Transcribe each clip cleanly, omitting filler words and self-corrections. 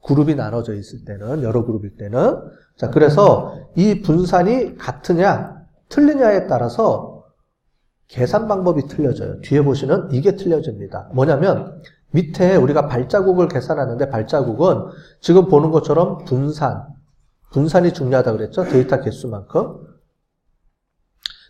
그룹이 나눠져 있을 때는, 여러 그룹일 때는. 자, 그래서 이 분산이 같으냐, 틀리냐에 따라서 계산 방법이 틀려져요. 뒤에 보시면 이게 틀려집니다. 뭐냐면, 밑에 우리가 발자국을 계산하는데 발자국은 지금 보는 것처럼 분산이 중요하다고 그랬죠? 데이터 개수만큼.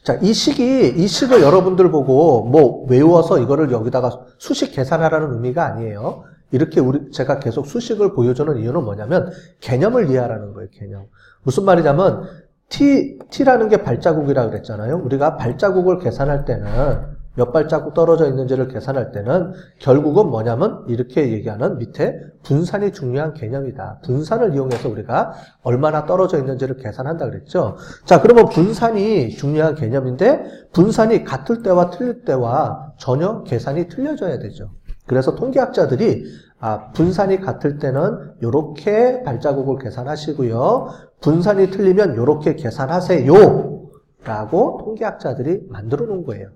자, 이 식을 여러분들 보고 뭐 외워서 이거를 여기다가 수식 계산하라는 의미가 아니에요. 이렇게 제가 계속 수식을 보여주는 이유는 뭐냐면 개념을 이해하라는 거예요, 개념. 무슨 말이냐면 T라는 게 발자국이라고 그랬잖아요. 우리가 발자국을 계산할 때는 몇 발자국 떨어져 있는지를 계산할 때는 결국은 뭐냐면 이렇게 얘기하는 밑에 분산이 중요한 개념이다. 분산을 이용해서 우리가 얼마나 떨어져 있는지를 계산한다 그랬죠. 자, 그러면 분산이 중요한 개념인데 분산이 같을 때와 틀릴 때와 전혀 계산이 틀려져야 되죠. 그래서 통계학자들이 분산이 같을 때는 이렇게 발자국을 계산하시고요. 분산이 틀리면 이렇게 계산하세요. 라고 통계학자들이 만들어 놓은 거예요.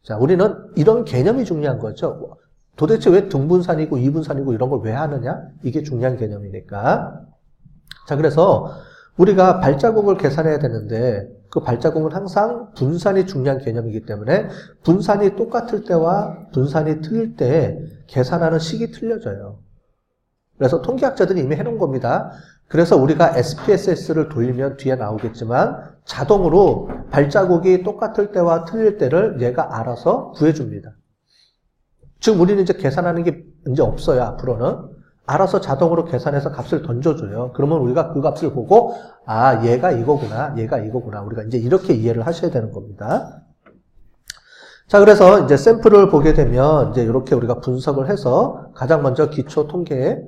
자, 우리는 이런 개념이 중요한 거죠. 도대체 왜 등분산이고 이분산이고 이런 걸 왜 하느냐? 이게 중요한 개념이니까. 자, 그래서 우리가 발자국을 계산해야 되는데 그 발자국은 항상 분산이 중요한 개념이기 때문에 분산이 똑같을 때와 분산이 틀릴 때 계산하는 식이 틀려져요. 그래서 통계학자들이 이미 해놓은 겁니다. 그래서 우리가 SPSS를 돌리면 뒤에 나오겠지만 자동으로 발자국이 똑같을 때와 틀릴 때를 얘가 알아서 구해줍니다. 지금 우리는 이제 계산하는 게 이제 없어요, 앞으로는. 알아서 자동으로 계산해서 값을 던져줘요. 그러면 우리가 그 값을 보고, 얘가 이거구나, 얘가 이거구나. 우리가 이제 이렇게 이해를 하셔야 되는 겁니다. 자, 그래서 이제 샘플을 보게 되면 이제 이렇게 우리가 분석을 해서 가장 먼저 기초 통계,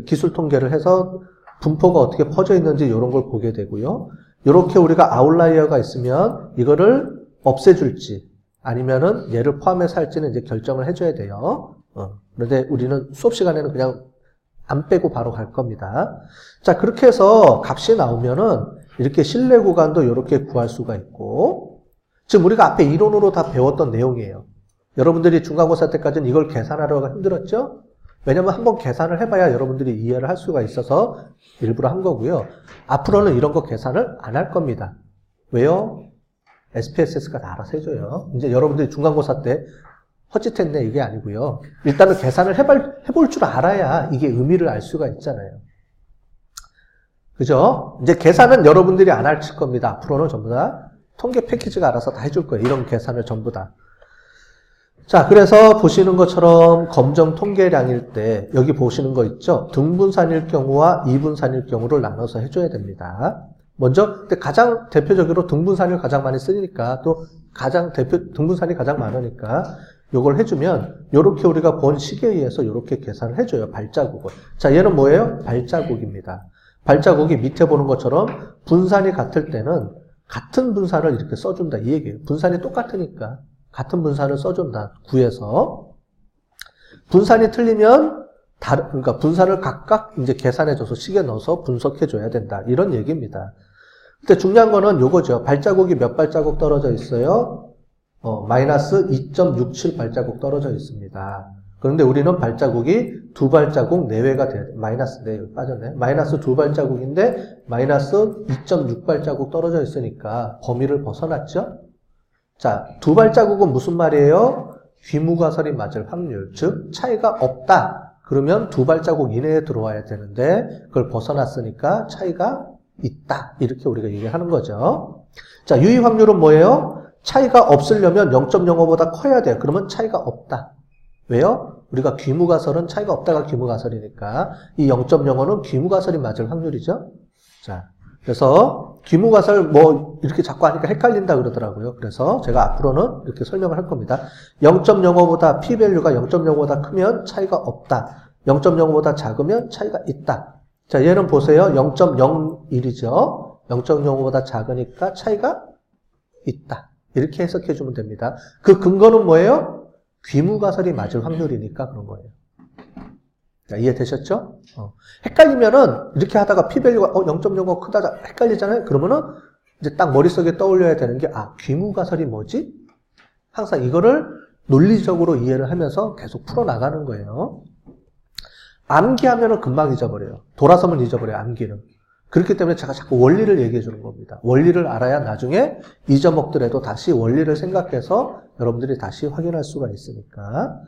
기술 통계를 해서 분포가 어떻게 퍼져 있는지 이런 걸 보게 되고요. 이렇게 우리가 아웃라이어가 있으면 이거를 없애줄지 아니면은 얘를 포함해서 할지는 이제 결정을 해줘야 돼요. 그런데 우리는 수업 시간에는 그냥 안 빼고 바로 갈 겁니다. 자, 그렇게 해서 값이 나오면은 이렇게 신뢰 구간도 이렇게 구할 수가 있고, 지금 우리가 앞에 이론으로 다 배웠던 내용이에요. 여러분들이 중간고사 때까지는 이걸 계산하려고 힘들었죠? 왜냐면 한번 계산을 해봐야 여러분들이 이해를 할 수가 있어서 일부러 한 거고요. 앞으로는 이런 거 계산을 안 할 겁니다. 왜요? SPSS가 다 알아서 해줘요. 이제 여러분들이 중간고사 때 헛짓했네 이게 아니고요. 일단은 계산을 해볼 줄 알아야 이게 의미를 알 수가 있잖아요. 그죠? 이제 계산은 여러분들이 안 할 겁니다. 앞으로는 전부 다 통계 패키지가 알아서 다 해줄 거예요. 이런 계산을 전부 다. 자, 그래서 보시는 것처럼 검정 통계량일 때 여기 보시는 거 있죠? 등분산일 경우와 이분산일 경우를 나눠서 해줘야 됩니다. 먼저 근데 가장 대표적으로 등분산을 가장 많이 쓰니까 또 등분산이 가장 많으니까 요걸 해주면 요렇게 우리가 본 식에 의해서 요렇게 계산을 해줘요. 발자국을. 자, 얘는 뭐예요? 발자국입니다. 발자국이 밑에 보는 것처럼 분산이 같을 때는 같은 분산을 이렇게 써준다 이 얘기예요. 분산이 똑같으니까 같은 분산을 써준다. 구해서. 분산이 틀리면 그러니까 분산을 각각 이제 계산해줘서 식에 넣어서 분석해줘야 된다. 이런 얘기입니다. 근데 중요한 거는 요거죠. 발자국이 몇 발자국 떨어져 있어요? 마이너스 2.67 발자국 떨어져 있습니다. 그런데 우리는 발자국이 2발자국 내외가 돼야 돼. 마이너스 네 빠졌네. 마이너스 2발자국인데 마이너스 2.6발자국 떨어져 있으니까 범위를 벗어났죠? 자, 2발자국은 무슨 말이에요? 귀무가설이 맞을 확률, 즉 차이가 없다. 그러면 2발자국 이내에 들어와야 되는데 그걸 벗어났으니까 차이가 있다. 이렇게 우리가 얘기하는 거죠. 자, 유의 확률은 뭐예요? 차이가 없으려면 0.05보다 커야 돼요. 그러면 차이가 없다. 왜요? 우리가 귀무가설은 차이가 없다가 귀무가설이니까 이 0.05는 귀무가설이 맞을 확률이죠. 자, 그래서 귀무가설 뭐 이렇게 자꾸 하니까 헷갈린다 그러더라고요. 그래서 제가 앞으로는 이렇게 설명을 할 겁니다. 0.05보다 P밸류가 0.05보다 크면 차이가 없다. 0.05보다 작으면 차이가 있다. 자, 얘는 보세요. 0.01이죠. 0.05보다 작으니까 차이가 있다. 이렇게 해석해 주면 됩니다. 그 근거는 뭐예요? 귀무가설이 맞을 확률이니까 그런 거예요. 자, 이해되셨죠? 헷갈리면은 이렇게 하다가 P밸류가 0.05 크다 헷갈리잖아요. 그러면은 이제 딱 머릿속에 떠올려야 되는 게 귀무가설이 뭐지? 항상 이거를 논리적으로 이해를 하면서 계속 풀어나가는 거예요. 암기하면은 금방 잊어버려요. 돌아서면 잊어버려요, 암기는. 그렇기 때문에 제가 자꾸 원리를 얘기해 주는 겁니다. 원리를 알아야 나중에 잊어먹더라도 다시 원리를 생각해서 여러분들이 다시 확인할 수가 있으니까.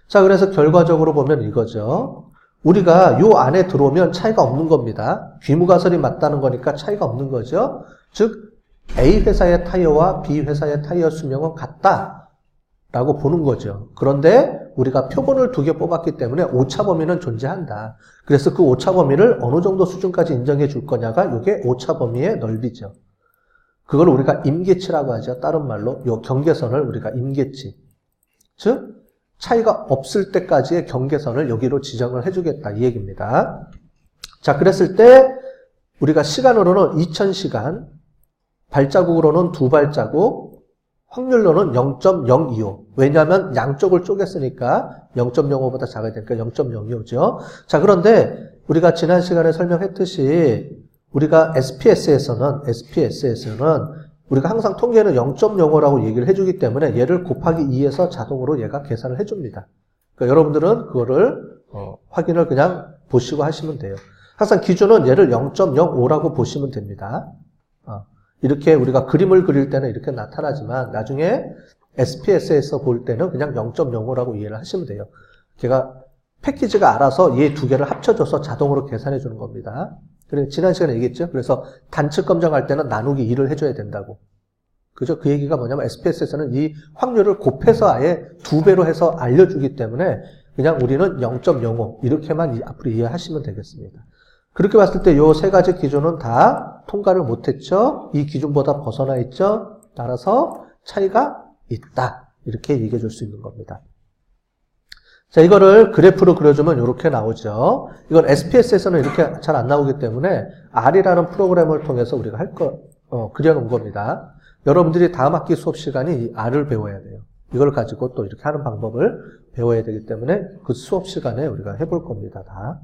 자, 그래서 결과적으로 보면 이거죠. 우리가 요 안에 들어오면 차이가 없는 겁니다. 귀무가설이 맞다는 거니까 차이가 없는 거죠. 즉 A 회사의 타이어와 B 회사의 타이어 수명은 같다라고 보는 거죠. 그런데 우리가 표본을 2개 뽑았기 때문에 오차 범위는 존재한다. 그래서 그 오차 범위를 어느 정도 수준까지 인정해 줄 거냐가 이게 오차 범위의 넓이죠. 그걸 우리가 임계치라고 하죠. 다른 말로 요 경계선을 우리가 임계치. 즉 차이가 없을 때까지의 경계선을 여기로 지정을 해주겠다 이 얘기입니다. 자, 그랬을 때 우리가 시간으로는 2000시간, 발자국으로는 2발자국, 확률로는 0.025. 왜냐하면 양쪽을 쪼갰으니까 0.05보다 작아야 되니까 0.025죠. 자, 그런데 우리가 지난 시간에 설명했듯이 우리가 SPSS에서는 우리가 항상 통계는 0.05라고 얘기를 해주기 때문에 얘를 곱하기 2해서 자동으로 얘가 계산을 해줍니다. 그러니까 여러분들은 그거를 확인을 그냥 보시고 하시면 돼요. 항상 기준은 얘를 0.05라고 보시면 됩니다. 이렇게 우리가 그림을 그릴 때는 이렇게 나타나지만 나중에 SPSS에서 볼 때는 그냥 0.05라고 이해를 하시면 돼요. 걔가 패키지가 알아서 얘 2개를 합쳐줘서 자동으로 계산해 주는 겁니다. 그래, 지난 시간에 얘기했죠? 그래서 단측 검정할 때는 나누기 2를 해줘야 된다고. 그죠? 그 얘기가 뭐냐면 SPSS는 이 확률을 곱해서 아예 2배로 해서 알려주기 때문에 그냥 우리는 0.05 이렇게만 앞으로 이해하시면 되겠습니다. 그렇게 봤을 때 이 3가지 기준은 다 통과를 못했죠? 이 기준보다 벗어나 있죠? 따라서 차이가 있다. 이렇게 얘기해 줄 수 있는 겁니다. 자, 이거를 그래프로 그려주면 이렇게 나오죠. 이건 SPSS에서는 이렇게 잘 안 나오기 때문에 R이라는 프로그램을 통해서 우리가 그려놓은 겁니다. 여러분들이 다음 학기 수업 시간에 이 R을 배워야 돼요. 이걸 가지고 또 이렇게 하는 방법을 배워야 되기 때문에 그 수업 시간에 우리가 해볼 겁니다. 다.